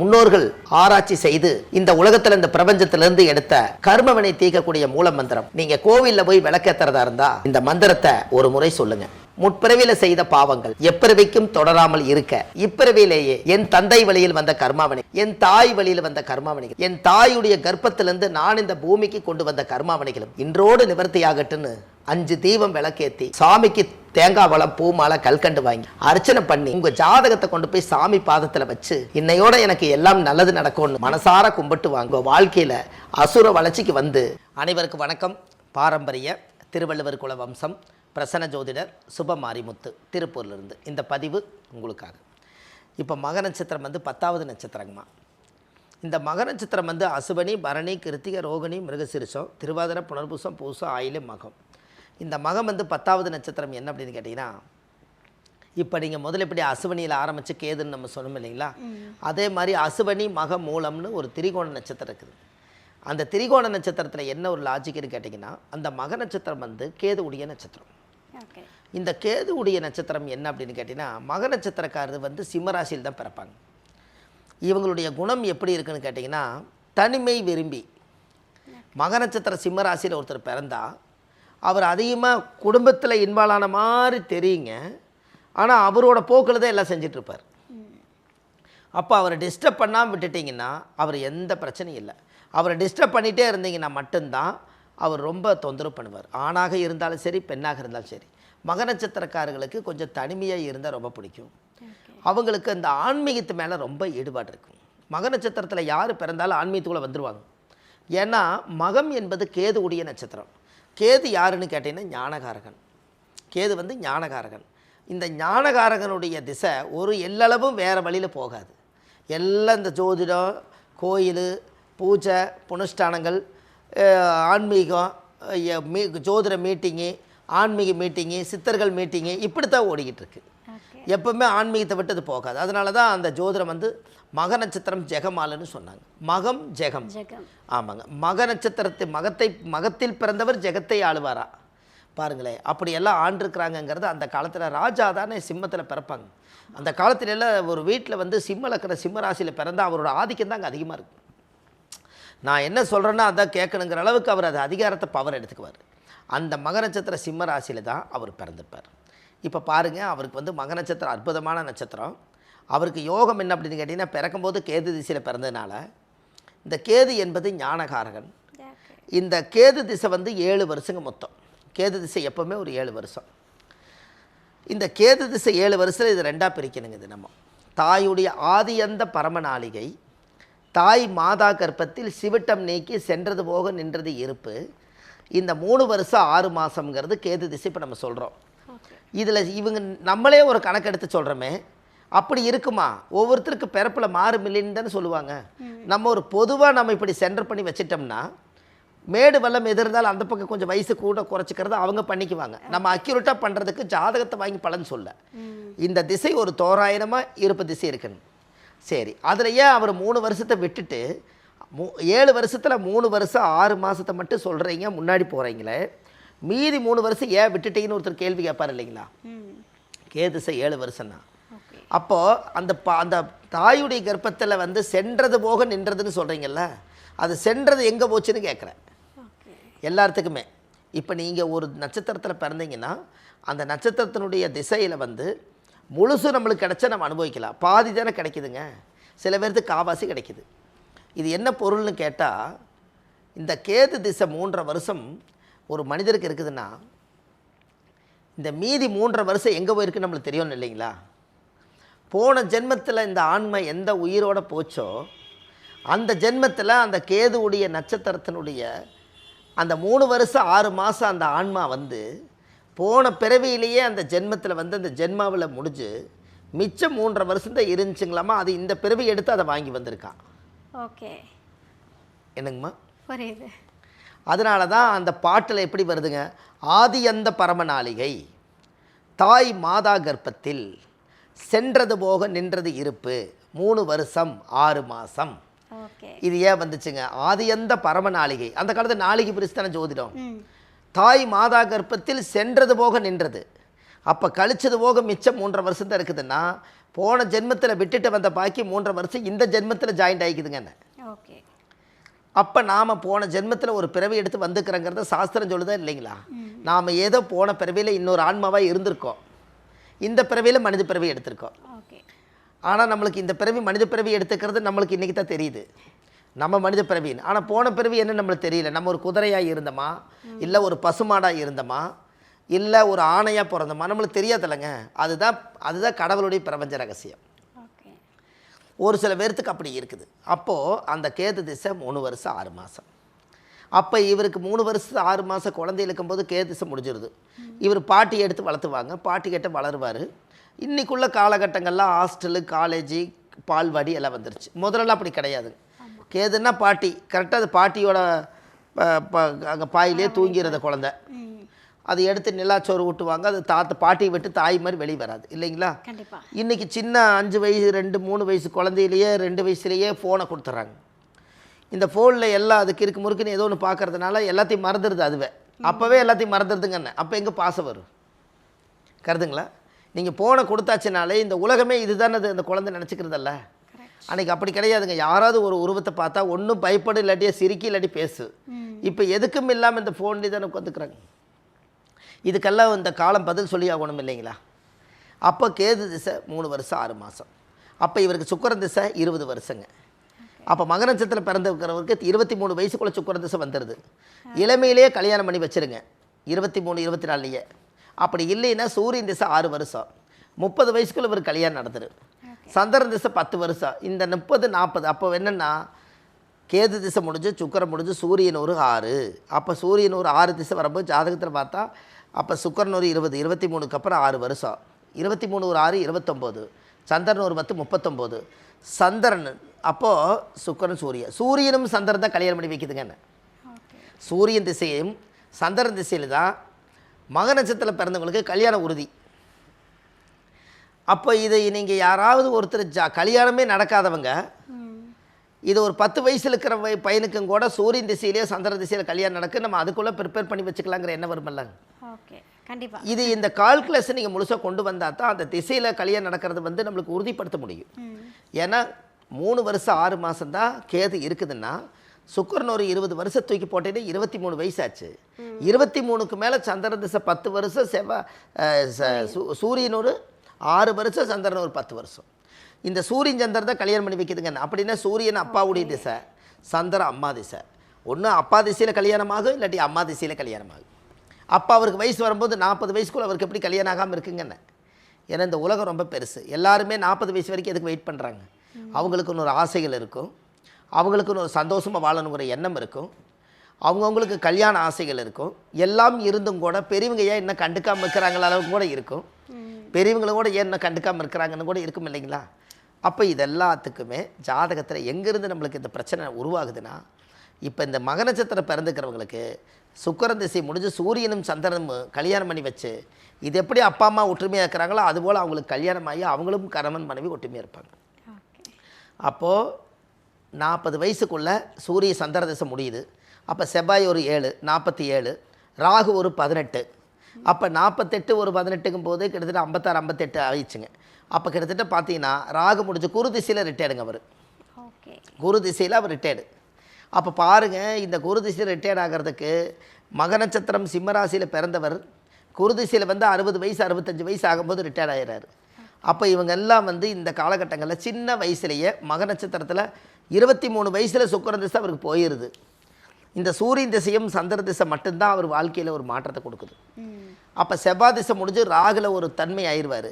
முன்னோர்கள் ஆராய்ச்சி செய்து இந்த உலகத்துல இந்த பிரபஞ்சத்திலிருந்து எடுத்த கர்மவினை தீர்க்கக்கூடிய மூல மந்திரம். நீங்க கோவில்ல போய் விளக்கேத்துறதா இருந்தா இந்த மந்திரத்தை ஒரு முறை சொல்லுங்க. முற்பிறவில செய்த பாவங்கள் எப்பிறவிக்கும் தொடராமல் இருக்க இப்பிறவிலேயே என் தந்தை வழியில் வந்த கர்மாவனை, என் தாய் வழியில் வந்த கர்மாவனைகள், என் தாயுடைய கர்ப்பத்திலிருந்து நான் இந்த பூமிக்கு கொண்டு வந்த கர்மாவனைகளும் இன்றோடு நிவர்த்தியாகட்டுன்னு 5 தீபம் விளக்கேத்தி சாமிக்கு தேங்காய் வளம் பூ மாலை கல்கண்டு வாங்கி அர்ச்சனை பண்ணி உங்க ஜாதகத்தை கொண்டு போய் சாமி பாதத்துல வச்சு இன்னையோட எனக்கு எல்லாம் நல்லது நடக்கும்னு மனசார கும்பிட்டு வாங்க. வாழ்க்கையில அசுர வளர்ச்சிக்கு வந்து. அனைவருக்கும் வணக்கம். பாரம்பரிய திருவள்ளுவர் குல வம்சம் பிரசன்ன ஜோதிடர் சுப மாரிமுத்து திருப்பூர்லேருந்து இந்த பதிவு உங்களுக்காக. இப்போ மக நட்சத்திரம் 10வது நட்சத்திரங்கம்மா. இந்த மக நட்சத்திரம் அசுபனி, பரணி, கிருத்திகை, ரோகிணி, மிருகசிரிஷம், திருவாதிரை, புனர்பூசம், பூசம், ஆயிலம், மகம். இந்த மகம் 10வது நட்சத்திரம் என்ன அப்படின்னு கேட்டிங்கன்னா, இப்போ நீங்கள் முதல்ல இப்படி அசுவனியில் ஆரம்பித்து கேதுன்னு நம்ம சொன்னோம் இல்லைங்களா, அதே மாதிரி அசுவனி மக மூலம்னு ஒரு திரிகோண நட்சத்திரம் இருக்குது. அந்த திரிகோண நட்சத்திரத்தில் என்ன ஒரு லாஜிக்னு கேட்டிங்கன்னா, அந்த மக நட்சத்திரம் கேது உடைய நட்சத்திரம். இந்த கேது உடைய நட்சத்திரம் என்ன அப்படின்னு கேட்டிங்கன்னா, மக நட்சத்திரக்காரர் சிம்மராசியில் தான் பிறப்பாங்க. இவங்களுடைய குணம் எப்படி இருக்குன்னு கேட்டிங்கன்னா, தனிமை விரும்பி. மக நட்சத்திர சிம்மராசியில் ஒருத்தர் பிறந்தால் அவர் அதிகமாக குடும்பத்தில் இன்வால்வான மாதிரி தெரியுங்க, ஆனால் அவரோட போக்கில் தான் எல்லாம் செஞ்சிட்ருப்பார். அப்போ அவரை டிஸ்டர்ப் பண்ணாமல் விட்டுட்டிங்கன்னா அவர் எந்த பிரச்சனையும் இல்லை. அவரை டிஸ்டர்ப் பண்ணிகிட்டே இருந்தீங்கன்னா மட்டும்தான் அவர் ரொம்ப தொந்தரவு பண்ணுவார். ஆணாக இருந்தாலும் சரி, பெண்ணாக இருந்தாலும் சரி. மக நட்சத்திரக்காரர்களுக்கு கொஞ்சம் தனிமையாக இருந்தால் ரொம்ப பிடிக்கும். அவங்களுக்கு அந்த ஆன்மீகத்து மேலே ரொம்ப ஈடுபாடு இருக்கும். மக நட்சத்திரத்தில் யார் பிறந்தாலும் ஆன்மீகத்துக்குள்ளே வந்துடுவாங்க. ஏன்னா மகம் என்பது கேது உடைய நட்சத்திரம். கேது யாருன்னு கேட்டிங்கன்னா ஞானகாரகன். கேது ஞானகாரகன். இந்த ஞானகாரகனுடைய திசை ஒரு எல்லளவும் வேறு வழியில் போகாது. எல்லாம் இந்த ஜோதிடம், கோயில், பூஜை, புனுஷ்டானங்கள், ஆன்மீகம், ஜோதிட மீட்டிங்கு, ஆன்மீக மீட்டிங்கு, சித்தர்கள் மீட்டிங்கு, இப்படி தான் ஓடிக்கிட்டு இருக்கு. எப்பவுமே ஆன்மீகத்தை விட்டு அது போகாது. அதனால தான் அந்த ஜோதிடம் மக நட்சத்திரம் ஜெகமாலன்னு சொன்னாங்க. மகம் ஜெகம். ஆமாங்க. மக நட்சத்திரத்தை மகத்தில் பிறந்தவர் ஜெகத்தை ஆளுவாரா பாருங்களேன். அப்படியெல்லாம் ஆண்டிருக்கிறாங்கங்கிறது. அந்த காலத்தில் ராஜா தானே சிம்மத்தில் பிறப்பாங்க. அந்த காலத்துல எல்லாம் ஒரு வீட்டில் சிம்ம லக்கண சிம்மராசியில் பிறந்தால் அவரோட ஆதிக்கம் தான் அங்கே அதிகமாக இருக்கும். நான் என்ன சொல்கிறேன்னா அதான் கேட்கணுங்கிற அளவுக்கு அவர் அது அதிகாரத்தை பவர் எடுத்துக்குவார். அந்த மக நட்சத்திர சிம்ம ராசியில் தான் அவர் பிறந்திருப்பார். இப்போ பாருங்கள், அவருக்கு மக நட்சத்திரம் அற்புதமான நட்சத்திரம். அவருக்கு யோகம் என்ன அப்படின்னு கேட்டிங்கன்னா, பிறக்கும்போது கேது திசையில் பிறந்ததுனால இந்த கேது என்பது ஞானகாரகன். இந்த கேது திசை 7 வருஷங்க மொத்தம். கேது திசை எப்போவுமே ஒரு 7 வருஷம். இந்த கேது திசை 7 வருஷத்தில் இது 2ஆக பிரிக்கணுங்க. இது நம்ம தாயுடைய ஆதியந்த பரமநாளிகை, தாய் மாதா கர்ப்பத்தில் சிவிட்டம் நீக்கி சென்றது போக நின்றது இருப்பு. இந்த 3 வருஷம் 6 மாதம்ங்கிறது கேது திசை. இப்போ நம்ம சொல்கிறோம். இதில் இவங்க நம்மளே ஒரு கணக்கெடுத்து சொல்கிறோமே, அப்படி இருக்குமா? ஒவ்வொருத்தருக்கு பிறப்பில் மாறு மில்லின்னு தானே சொல்லுவாங்க. நம்ம ஒரு பொதுவாக நம்ம இப்படி சென்டர் பண்ணி வச்சிட்டோம்னா, மேடு வெள்ளம் எது இருந்தாலும் அந்த பக்கம் கொஞ்சம் வயசு கூட குறைச்சிக்கிறத அவங்க பண்ணிக்குவாங்க. நம்ம அக்யூரேட்டாக பண்ணுறதுக்கு ஜாதகத்தை வாங்கி பலன் சொல்ல. இந்த திசை ஒரு தோராயிரமாக இருப்பு திசை இருக்குன்னு. சரி, அதில் ஏன் அவர் 3 வருஷத்தை விட்டுட்டு 7 வருஷத்தில் 3 வருஷம் 6 மாதத்தை மட்டும் சொல்கிறீங்க, முன்னாடி போகிறீங்களே, மீதி 3 வருஷம் ஏன் விட்டுட்டீங்கன்னு ஒருத்தர் கேள்வி கேட்பார் இல்லைங்களா? கேதுசை 7 வருஷம்னா அப்போது அந்த தாயுடைய கர்ப்பத்தில் சென்றது போக நின்றதுன்னு சொல்கிறீங்கல்ல, அது சென்றது எங்கே போச்சுன்னு கேட்குறேன் எல்லாத்துக்குமே. இப்போ நீங்கள் ஒரு நட்சத்திரத்தில் பிறந்தீங்கன்னா அந்த நட்சத்திரத்தினுடைய திசையில் முழுசு நம்மளுக்கு கிடச்சா நம்ம அனுபவிக்கலாம். பாதி தானே கிடைக்குதுங்க. சில பேருக்கு காவாசி கிடைக்குது. இது என்ன பொருள்னு கேட்டால், இந்த கேது திசை 3.5 வருஷம் ஒரு மனிதருக்கு இருக்குதுன்னா, இந்த மீதி 3.5 வருஷம் எங்கே போயிருக்குன்னு நம்மளுக்கு தெரியணும் இல்லைங்களா? போன ஜென்மத்தில் இந்த ஆன்மை எந்த உயிரோடு போச்சோ அந்த ஜென்மத்தில் அந்த கேதுவுடைய நட்சத்திரத்தினுடைய அந்த 3 வருஷம் 6 மாதம் அந்த ஆன்மா போன பிறவியிலேயே அந்த ஜென்மத்தில் அந்த ஜென்மாவில் முடிஞ்சு மிச்சம் 3.5 வருஷம் தான் இருந்துச்சுங்களாமா. அது இந்த பிறவி எடுத்து அதை வாங்கி வந்திருக்கான். ஓகே, என்னங்கம்மா புரியுது. அதனால தான் அந்த பாட்டில் எப்படி வருதுங்க, ஆதி அந்த பரமநாளிகை தாய் மாதா கர்ப்பத்தில் சென்றது போக நின்றது இருப்பு 3 வருஷம் 6 மாதம். இது ஏன் வந்துச்சுங்க? ஆதி அந்த பரமநாளிகை. அந்த காலத்தில் நாளிகை பிரிச்சு தானே ஜோதிடம். தாய் மாதா கர்ப்பத்தில் சென்றது போக நின்றது. அப்போ கழிச்சது போக மிச்சம் 3.5 வருஷம் தான் இருக்குதுன்னா போன ஜென்மத்தில் விட்டுட்டு வந்த பாக்கி 3.5 வருஷம் இந்த ஜென்மத்தில் ஜாயிண்ட் ஆகிக்குதுங்க என்ன. ஓகே. அப்போ நாம் போன ஜென்மத்தில் ஒரு பிறவி எடுத்து வந்துக்கிறோங்கிறத சாஸ்திரம் சொல்லுதா இல்லைங்களா? நாம் ஏதோ போன பிறவியில் இன்னொரு ஆன்மாவாக இருந்திருக்கோம், இந்த பிறவியில் மனித பிறவி எடுத்திருக்கோம். ஆனால் நம்மளுக்கு இந்த பிறவி மனித பிறவி எடுத்துக்கிறது நம்மளுக்கு இன்றைக்கி தான் தெரியுது நம்ம மனித பிறவின்னு. ஆனால் போன பிறவி என்ன நம்மளுக்கு தெரியல. நம்ம ஒரு குதிரையாக இருந்தோமா, இல்லை ஒரு பசுமாடாக இருந்தோமா, இல்லை ஒரு ஆணையாக பிறந்தோமா, நம்மளுக்கு தெரியாதில்லைங்க. அதுதான் கடவுளுடைய பிரபஞ்ச ரகசியம். ஒரு சில பேர்த்துக்கு அப்படி இருக்குது. அப்போது அந்த கேது திசை 3 வருஷம் 6 மாதம். அப்போ இவருக்கு 3 வருஷம் 6 மாதம் குழந்தை இருக்கும்போது கேது திசை முடிஞ்சிருது. இவர் பாட்டி எடுத்து வளர்த்துவாங்க, பாட்டி கிட்ட வளருவார். இன்றைக்குள்ள காலகட்டங்கள்லாம் ஹாஸ்டலு, காலேஜு, பால்வாடி எல்லாம் வந்துருச்சு. முதல்ல அப்படி கிடையாது. கேதுன்னா பாட்டி, கரெக்டாக அது பாட்டியோட அங்கே பாயிலே தூங்கிறத குழந்தை. அது எடுத்து நிலாச்சோறு ஊட்டுவாங்க. அது பாட்டியை விட்டு தாய் மாதிரி வெளியே வராது இல்லைங்களா? இன்றைக்கி சின்ன 5 வயசு 2-3 வயசு குழந்தையிலேயே 2 வயசுலேயே ஃபோனை கொடுத்துட்றாங்க. இந்த ஃபோனில் எல்லாம் அதுக்கு இருக்கு முறுக்குன்னு ஏதோ ஒன்று பார்க்கறதுனால எல்லாத்தையும் மறந்துடுது. அதுவே அப்போவே எல்லாத்தையும் மறந்துடுதுங்கண்ணே. அப்போ எங்கே பாசம் வரும்? கருதுங்களா? நீங்கள் ஃபோனை கொடுத்தாச்சுனாலே இந்த உலகமே இதுதானே அந்த குழந்தை நினச்சிக்கிறதல்ல. அன்றைக்கி அப்படி கிடையாதுங்க. யாராவது ஒரு உருவத்தை பார்த்தா ஒன்றும் பயப்படு, இல்லாட்டியே சிரிக்கி, இல்லாட்டி பேசு. இப்போ எதுக்கும் இல்லாமல் இந்த ஃபோன்லேயே தானே உட்காந்துக்கிறாங்க. இதுக்கெல்லாம் இந்த காலம் பதில் சொல்லி ஆகணும் இல்லைங்களா? அப்போ கேது திசை 3 வருஷம் 6 மாதம். அப்போ இவருக்கு சுக்கிரன் திசை 20 வருஷங்க. அப்போ மகர நட்சத்திரத்தில் பிறந்திருக்கிறவருக்கு 23 வயசுக்குள்ளே சுக்கிரன் திசை வந்துடுது. இளமையிலேயே கல்யாணம் பண்ணி வச்சுருங்க 23-24லேயே. அப்படி இல்லைன்னா சூரியன் திசை 6 வருஷம், 30 வயசுக்குள்ள இவர் கல்யாணம் நடத்துரு. சந்திரன் திசை 10 வருஷம். இந்த 30-40 அப்போ என்னென்னா கேது திசை முடிஞ்சு சுக்கிரன் முடிஞ்சு சூரியன் ஒரு 6. அப்போ சூரியன் ஒரு 6 திசை வரும்போது ஜாதகத்தில் பார்த்தா அப்போ சுக்கிரன் ஒரு 20, 23க்கு அப்புறம் 6 வருஷம், 23 ஒரு 6 29, சந்திரன் ஒரு 10 39. சந்திரன் அப்போது சுக்கிரன் சூரியனும் சந்திரன் தான் கல்யாணம் பண்ணி வைக்குதுங்க. சூரியன் திசையும் சந்திரன் திசையில் தான் மக நட்சத்திரத்தில் பிறந்தவங்களுக்கு கல்யாணம் உறுதி. அப்போ இதை நீங்கள் யாராவது ஒருத்தர் கல்யாணமே நடக்காதவங்க, இது ஒரு 10 வயசில் இருக்கிற பையனுக்கும் கூட சூரியன் திசையிலேயே சந்திர திசையில் கல்யாணம் நடக்கு, நம்ம அதுக்குள்ளே ப்ரிப்பேர் பண்ணி வச்சுக்கலாங்கிற என்ன வருமில்ல. ஓகே, கண்டிப்பாக. இது இந்த கால்குலேஷன் நீங்கள் முழுசாக கொண்டு வந்தால் தான் அந்த திசையில் கல்யாணம் நடக்கிறது நம்மளுக்கு உறுதிப்படுத்த முடியும். ஏன்னா 3 வருஷம் 6 மாதம் தான் கேது இருக்குதுன்னா சுக்கிரன் ஒரு 20 வருஷம் தூக்கி போட்டேன்னா 23 வயசாச்சு. 23க்கு மேலே சந்திர திசை 10 வருஷம், சூரியன் ஒரு 6 வருஷம், சந்திரன் ஒரு 10 வருஷம். இந்த சூரியன் சந்திரன் தான் கல்யாணம் பண்ணி வைக்குதுங்க. அப்படின்னா சூரியன் அப்பாவுடைய திசை, சந்திரன் அம்மா திசை. ஒன்று அப்பா திசையில் கல்யாணமாகும், இல்லாட்டி அம்மா திசையில் கல்யாணமாகும். அப்பா அவருக்கு வயசு வரும்போது 40 வயசுக்குள்ள அவருக்கு எப்படி கல்யாணம் ஆகாமல் இருக்குங்கண்ணே. ஏன்னா இந்த உலகம் ரொம்ப பெருசு. எல்லாருமே 40 வயசு வரைக்கும் எதுக்கு வெயிட் பண்ணுறாங்க? அவங்களுக்குன்னு ஒரு ஆசைகள் இருக்கும், அவங்களுக்குன்னு ஒரு சந்தோஷமாக வாழணுங்கிற எண்ணம் இருக்கும், அவங்கவுங்களுக்கு கல்யாண ஆசைகள் இருக்கும். எல்லாம் இருந்தும் கூட பெரியவங்க ஏன் இன்னும் கண்டுக்காமல் இருக்கிறாங்கள அளவுக்கு கூட இருக்கும். பெரியவங்களும் கூட ஏன் இன்னும் கண்டுக்காமல் இருக்கிறாங்கன்னு கூட இருக்கும் இல்லைங்களா? அப்போ இதெல்லாத்துக்குமே ஜாதகத்தில் எங்கேருந்து நம்மளுக்கு இந்த பிரச்சனை உருவாகுதுன்னா, இப்போ இந்த மக நட்சத்திரம் பிறந்துக்கிறவங்களுக்கு சுக்கிரன் திசை முடிஞ்சு சூரியனும் சந்திரனும் கல்யாணம் பண்ணி வச்சு இது எப்படி அப்பா அம்மா ஒற்றுமையாக இருக்கிறாங்களோ அதுபோல் அவங்களுக்கு கல்யாணம் ஆகி அவங்களும் கணவன் மனைவி ஒற்றுமையாக இருப்பாங்க. அப்போது 40 வயசுக்குள்ளே சூரிய சந்திர திசை முடியுது. அப்போ செவ்வாய் ஒரு 7, 47, ராகு ஒரு 18. அப்போ 48 ஒரு 18க்கும் போது கிட்டத்தட்ட 56, 58 ஆயிடுச்சுங்க. அப்போ கிட்டத்தட்ட பார்த்தீங்கன்னா ராகு முடிஞ்சு குரு திசையில் ரிட்டையர்டுங்க அவர். குரு திசையில் அவர் ரிட்டையர்டு. அப்போ பாருங்கள், இந்த குரு திசையில் ரிட்டையர்ட் ஆகிறதுக்கு மக நட்சத்திரம் சிம்மராசியில் பிறந்தவர் குரு திசையில் வந்து 60 வயசு 65 வயசு ஆகும்போது ரிட்டையர்ட் ஆகிறாரு. அப்போ இவங்க எல்லாம் வந்து இந்த காலகட்டங்களில் சின்ன வயசுலேயே மக நட்சத்திரத்தில் 23 வயசில் சுக்கிரன் திசை அவருக்கு போயிடுது. இந்த சூரியன் திசையும் சந்திர திசை மட்டும்தான் அவர் வாழ்க்கையில் ஒரு மாற்றத்தை கொடுக்குது. அப்போ செவ்வாய் திசை முடிஞ்சு ராகுல ஒரு தன்மை ஆயிடுவார்.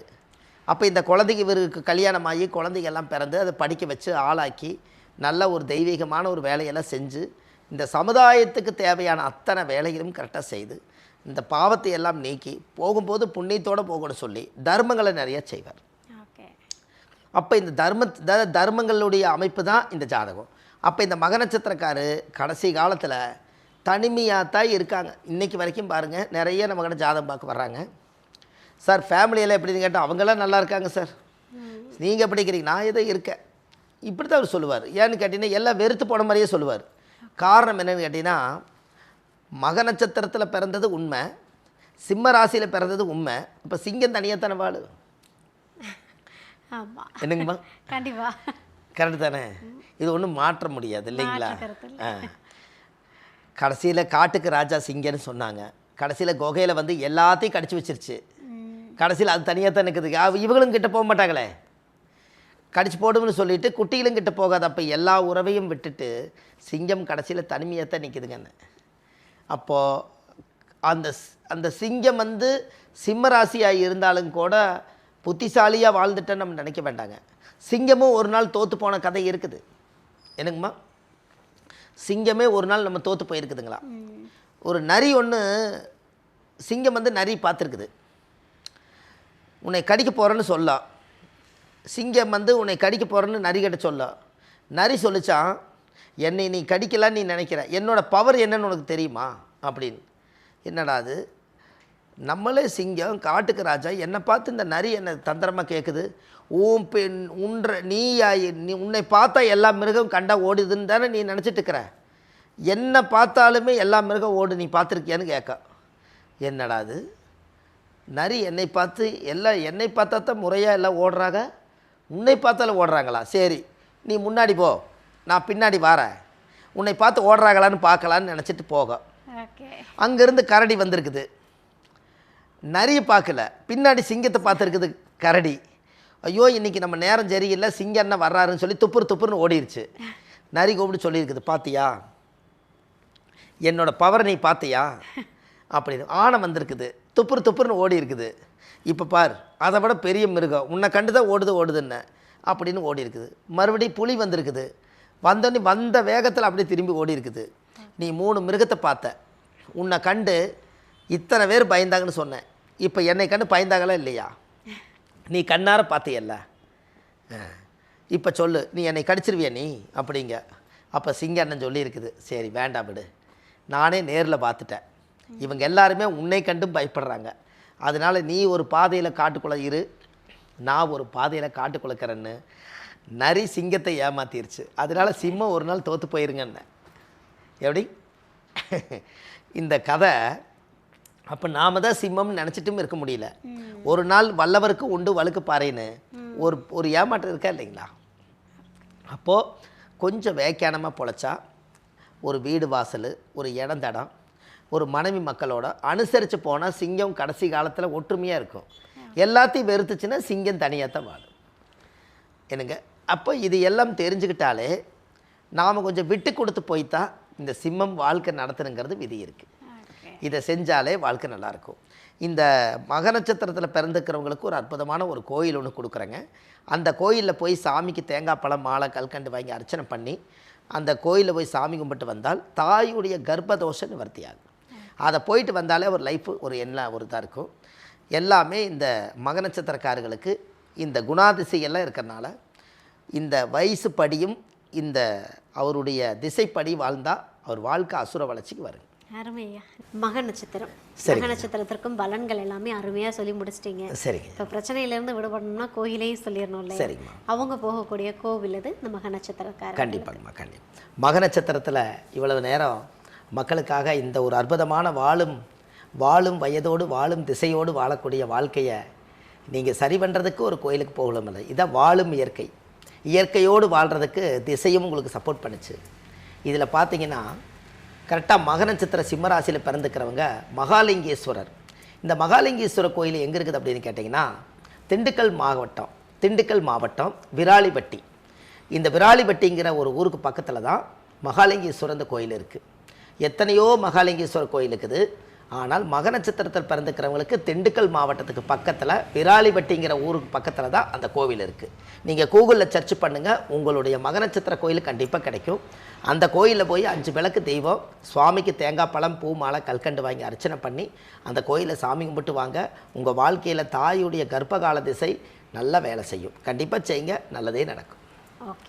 அப்போ இந்த குழந்தைக்கு இவருக்கு கல்யாணம் ஆகி குழந்தைகள்லாம் பிறந்து அதை படிக்க வச்சு ஆளாக்கி நல்ல ஒரு தெய்வீகமான ஒரு வேலையெல்லாம் செஞ்சு இந்த சமுதாயத்துக்கு தேவையான அத்தனை வேலைகளும் கரெக்டாக செய்து இந்த பாவத்தை எல்லாம் நீக்கி போகும்போது புண்ணியத்தோடு போகணும்னு சொல்லி தர்மங்களை நிறைய செய்வார். அப்போ இந்த தர்மங்களுடைய அமைப்பு தான் இந்த ஜாதகம். அப்போ இந்த மக நட்சத்திரக்காரு கடைசி காலத்தில் தனிமையாக தான் இருக்காங்க. இன்றைக்கி வரைக்கும் பாருங்கள், நிறைய நம்ம ஜாதகம் பார்க்க வர்றாங்க. சார் ஃபேமிலியெல்லாம் எப்படின்னு கேட்டால் அவங்களாம் நல்லா இருக்காங்க சார், நீங்கள் எப்படி இருக்கிறீங்க? நான் ஏதோ இருக்கேன், இப்படி தான் அவர் சொல்லுவார். ஏன்னு கேட்டிங்கன்னா எல்லாம் வெறுத்து போன மாதிரியே சொல்லுவார். காரணம் என்னென்னு கேட்டிங்கன்னா, மக நட்சத்திரத்தில் பிறந்தது உண்மை, சிம்ம ராசியில் பிறந்தது உண்மை. இப்போ சிங்கம் தனியாக தானே வாழு. ஆமா என்னங்கம்மா? கண்டிப்பா கரெக்டு தானே? இது ஒன்றும் மாற்ற முடியாது இல்லைங்களா? மாற்று கருத்து இல்ல. கடைசியில் காட்டுக்கு ராஜா சிங்கன்னு சொன்னாங்க. கடைசியில் குகையில் வந்து எல்லாத்தையும் கடிச்சு வச்சிருச்சு. கடைசியில் அது தனியாக தான் நிற்குது. இவங்களும் கிட்ட போக மாட்டாங்களே, கடிச்சு போடும்னு சொல்லிட்டு குட்டிகளும் கிட்ட போகாது. அப்போ எல்லா உறவையும் விட்டுட்டு சிங்கம் கடைசியில் தனிமையாக தான் நிற்குதுங்கன்னு. அப்போது அந்த சிங்கம் வந்து சிம்மராசியாக இருந்தாலும் கூட புத்திசாலியாக வாழ்ந்துட்டேன்னு நம்ம நினைக்க வேண்டாங்க. சிங்கமும் ஒரு நாள் தோற்று போன கதை இருக்குது. என்னங்கம்மா? சிங்கமே ஒரு நாள் நம்ம தோற்று போயிருக்குதுங்களா? ஒரு நரி ஒன்று, சிங்கம் வந்து நரி பார்த்துருக்குது. உன்னை கடிக்க போகிறேன்னு சொல்ல, சிங்கம் வந்து உன்னை கடிக்க போகிறேன்னு நரி கிட்ட சொல்ல, நரி சொல்லிச்சான், என்னை நீ கடிக்கலான்னு நீ நினைக்கிற, என்னோடய பவர் என்னன்னு உனக்கு தெரியுமா அப்படின்னு. என்னடா அது, நம்மளே சிங்கம் காட்டுக்கு ராஜா, என்னை பார்த்து இந்த நரி என்னை தந்திரமாக கேட்குது. நீ உன்னை பார்த்தா எல்லா மிருகம் கண்டா ஓடுதுன்னு தானே நீ நினச்சிட்டு இருக்கிற, என்னை பார்த்தாலுமே எல்லா மிருகம் ஓடு, நீ பார்த்துருக்கியான்னு கேட்க. என்னடா அது, நரி என்னை பார்த்து என்னை பார்த்தா தான் முறையாக எல்லாம் ஓடுறாங்க, உன்னை பார்த்தாலும் ஓடுறாங்களா? சரி, நீ முன்னாடி போ, நான் பின்னாடி வரேன், உன்னை பார்த்து ஓடுறாங்களான்னு பார்க்கலான்னு நினச்சிட்டு போக. அங்கேருந்து கரடி வந்திருக்குது. நரியை பார்க்கல, பின்னாடி சிங்கத்தை பார்த்துருக்குது கரடி. ஐயோ இன்றைக்கி நம்ம நேரம் சரியில்லை, சிங்கம் என்ன வர்றாருன்னு சொல்லி துப்புன்னு ஓடிடுச்சு. நரி கூப்பிட்டு சொல்லியிருக்குது, பார்த்தியா என்னோடய பவர், நீ பார்த்தியா அப்படின்னு. ஆனை வந்திருக்குது, துப்புன்னு ஓடி இருக்குது. இப்போ பார், அதை விட பெரிய மிருகம் உன்னை கண்டு தான் ஓடுதுன்னு அப்படின்னு ஓடி இருக்குது. மறுபடியும் புலி வந்திருக்குது, வந்தோடனே வந்த வேகத்தில் அப்படியே திரும்பி ஓடி இருக்குது. நீ 3 மிருகத்தை பார்த்த, உன்னை கண்டு இத்தனை பேர் பயந்தாங்கன்னு சொன்னேன், இப்போ என்னை கண்டு பயந்தாங்களா இல்லையா? நீ கண்ணார பார்த்தியல்ல, இப்போ சொல்லு, நீ என்னை கடிச்சிருவியா நீ அப்படிங்க. அப்போ சிங்க அண்ணன் சொல்லியிருக்குது, சரி வேண்டாம் விடு, நானே நேரில் பார்த்துட்டேன், இவங்க எல்லாருமே உன்னை கண்டும் பயப்படுறாங்க, அதனால் நீ ஒரு பாதையில் காட்டுக்குள்ளே இரு, நான் ஒரு பாதையில் காட்டுக்குள்ளக்கிறேன்னு நரி சிங்கத்தை ஏமாத்திருச்சு. அதனால் சிம்மம் ஒரு நாள் தோற்று போயிருங்கன்னு. எப்படி இந்த கதை? அப்போ நாம தான் சிம்மம்னு நினச்சிட்டும் இருக்க முடியல. ஒரு நாள் வல்லவருக்கு உண்டு வழுக்கு பாறைன்னு ஒரு ஏமாற்றம் இருக்கா இல்லைங்களா? அப்போது கொஞ்சம் வேக்கியானமாக பொழைச்சா, ஒரு வீடு வாசல், ஒரு இடந்தடம், ஒரு மனைவி மக்களோட அனுசரித்து போனால் சிங்கம் கடைசி காலத்தில் ஒற்றுமையாக இருக்கும். எல்லாத்தையும் வெறுத்துச்சுன்னா சிங்கம் தனியாக தான் வாழும். என்னங்க? அப்போ இது எல்லாம் தெரிஞ்சுக்கிட்டாலே நாம் கொஞ்சம் விட்டு கொடுத்து போய்த்தான் இந்த சிம்மம் வாழ்க்கை நடத்தணுங்கிறது விதி இருக்குது. இதை செஞ்சாலே வாழ்க்கை நல்லாயிருக்கும். இந்த மக நட்சத்திரத்தில் பிறந்துக்கிறவங்களுக்கு ஒரு அற்புதமான ஒரு கோயில் ஒன்று கொடுக்குறேங்க. அந்த கோயிலில் போய் சாமிக்கு தேங்காய் பழம் மாலை கல்கண்டு வாங்கி அர்ச்சனை பண்ணி அந்த கோயிலில் போய் சாமி கும்பிட்டு வந்தால் தாயுடைய கர்ப்பதோஷம் நிவர்த்தியாகும். அதை போயிட்டு வந்தாலே ஒரு லைஃப் ஒரு இதாக இருக்கும். எல்லாமே இந்த மக நட்சத்திரக்காரர்களுக்கு இந்த குணாதிசையெல்லாம் இருக்கிறனால இந்த வயசு படியும் இந்த அவருடைய திசைப்படி வாழ்ந்தால் அவர் வாழ்க்கை அசுர வளர்ச்சிக்கு வருங்க. அருமையா. மக நட்சத்திரம், மக நட்சத்திரத்திற்கும் பலன்கள் எல்லாமே அருமையா சொல்லி முடிச்சிட்டீங்க. சரிங்க. இப்போ பிரச்சனையிலேருந்து விடுபடணும்னா கோயிலையும் சொல்லிடணும் இல்லை? சரிங்கம்மா. அவங்க போகக்கூடிய கோவில் இது இந்த மக நட்சத்திரக்காரர். கண்டிப்பாங்கம்மா, கண்டிப்பாக. மக நட்சத்திரத்தில் இவ்வளவு நேரம் மக்களுக்காக இந்த ஒரு அற்புதமான வாழும் வயதோடு வாழும் திசையோடு வாழக்கூடிய வாழ்க்கையை நீங்கள் சரி பண்ணுறதுக்கு ஒரு கோயிலுக்கு போகலும் இல்லை. இதான் வாழும் இயற்கையோடு வாழ்கிறதுக்கு திசையும் உங்களுக்கு சப்போர்ட் பண்ணுச்சு. இதில் பார்த்தீங்கன்னா கரெக்டாக மக நட்சத்திர சிம்மராசியில் பிறந்துக்கிறவங்க மகாலிங்கேஸ்வரர். இந்த மகாலிங்கேஸ்வரர் கோயில் எங்கே இருக்குது அப்படின்னு கேட்டிங்கன்னா திண்டுக்கல் மாவட்டம் விராலிப்பட்டி. இந்த விராலிப்பட்டிங்கிற ஒரு ஊருக்கு பக்கத்தில் தான் மகாலிங்கேஸ்வரர் இந்த கோயில் இருக்குது. எத்தனையோ மகாலிங்கேஸ்வரர் கோயில் இருக்குது. ஆனால் மக நட்சத்திரத்தில் பிறந்துக்கிறவங்களுக்கு திண்டுக்கல் மாவட்டத்துக்கு பக்கத்தில் விராலிப்பட்டிங்கிற ஊருக்கு பக்கத்தில் தான் அந்த கோவில் இருக்குது. நீங்கள் கூகுளில் சர்ச் பண்ணுங்கள், உங்களுடைய மக நட்சத்திர கோயில் கண்டிப்பாக கிடைக்கும். அந்த கோயிலில் போய் 5 விளக்கு தெய்வம், சுவாமிக்கு தேங்காய் பழம் பூ மாலை கல்கண்டு வாங்கி அர்ச்சனை பண்ணி அந்த கோயிலை சாமி கும்பிட்டு வாங்க. உங்கள் வாழ்க்கையில் தாயுடைய கர்ப்பகால திசை நல்லா வேலை செய்யும். கண்டிப்பாக செய்யுங்க, நல்லதே நடக்கும். ஓகே.